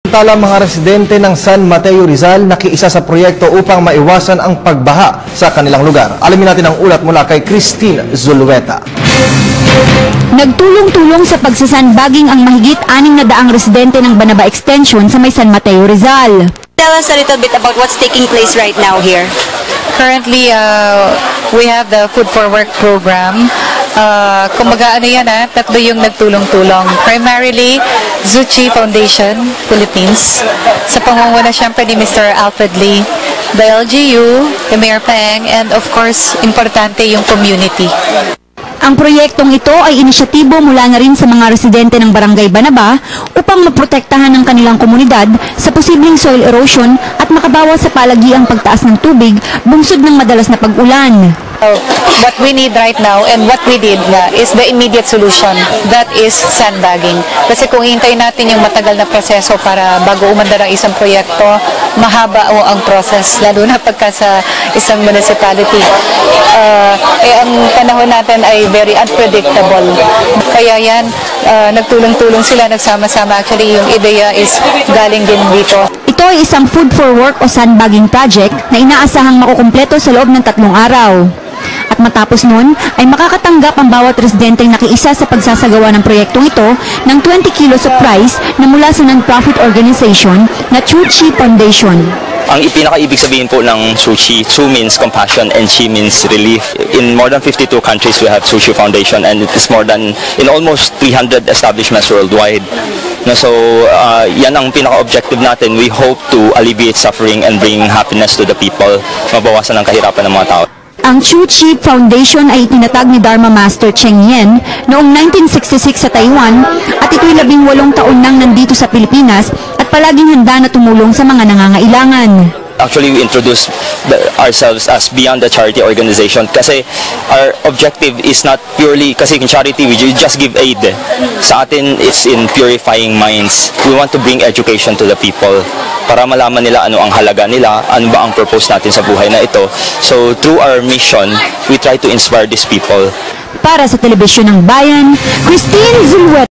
Tala mga residente ng San Mateo Rizal nakiisa sa proyekto upang maiwasan ang pagbaha sa kanilang lugar. Alamin natin ang ulat mula kay Christine Zulueta. Nagtulong-tulong sa pagsasandbaging ang mahigit 600 residente ng Banaba Extension sa may San Mateo Rizal. Tell us a little bit about what's taking place right now here. Currently, we have the Food for Work program. Kumbaga ano yan, tatlo yung nagtulong-tulong. Primarily, Zuchi Foundation, Philippines. Sa pangunguna siyempre ni Mr. Alfred Lee, the LGU, the Mayor Peng, and of course, importante yung community. Ang proyektong ito ay inisyatibo mula na rin sa mga residente ng Barangay Banaba upang maprotektahan ang kanilang komunidad sa posibleng soil erosion at makabawas sa palagiang pagtaas ng tubig bungsod ng madalas na pag-ulan. What we need right now and what we did is the immediate solution. That is sandbagging. Kasi kung hintayin natin yung matagal na proseso para bago umandar ang isang proyekto, mahaba ang process, lalo na pagka sa isang municipality. Ang panahon natin ay very unpredictable. Kaya yan, nagtulong-tulong sila, nagsama-sama. Actually, yung ideya is galing din dito. Ito ay isang food for work o sandbagging project na inaasahang makukumpleto sa loob ng 3 araw. At matapos nun, ay makakatanggap ang bawat residenteng nakiisa sa pagsasagawa ng proyektong ito ng 20 kilos of rice na mula sa non-profit organization na Chuchi Foundation. Ang pinaka-ibig sabihin po ng Suchi, Su means compassion and Chi means relief. In more than 52 countries we have Suchi Foundation, and it is more than in almost 300 establishments worldwide. So yan ang pinaka-objective natin. We hope to alleviate suffering and bring happiness to the people, mabawasan ang kahirapan ng mga tao. Ang Chuchi Foundation ay itinatag ni Dharma Master Cheng Yen noong 1966 sa Taiwan at ito'y 18 taon nang nandito sa Pilipinas at palaging handa na tumulong sa mga nangangailangan. Actually, we introduce ourselves as beyond the charity organization kasi our objective is not purely, kasi in charity we just give aid. Sa atin, it's in purifying minds. We want to bring education to the people para malaman nila ano ang halaga nila, ano ba ang purpose natin sa buhay na ito. So, through our mission, we try to inspire these people. Para sa Telebisyon ng Bayan, Christine Zulueta.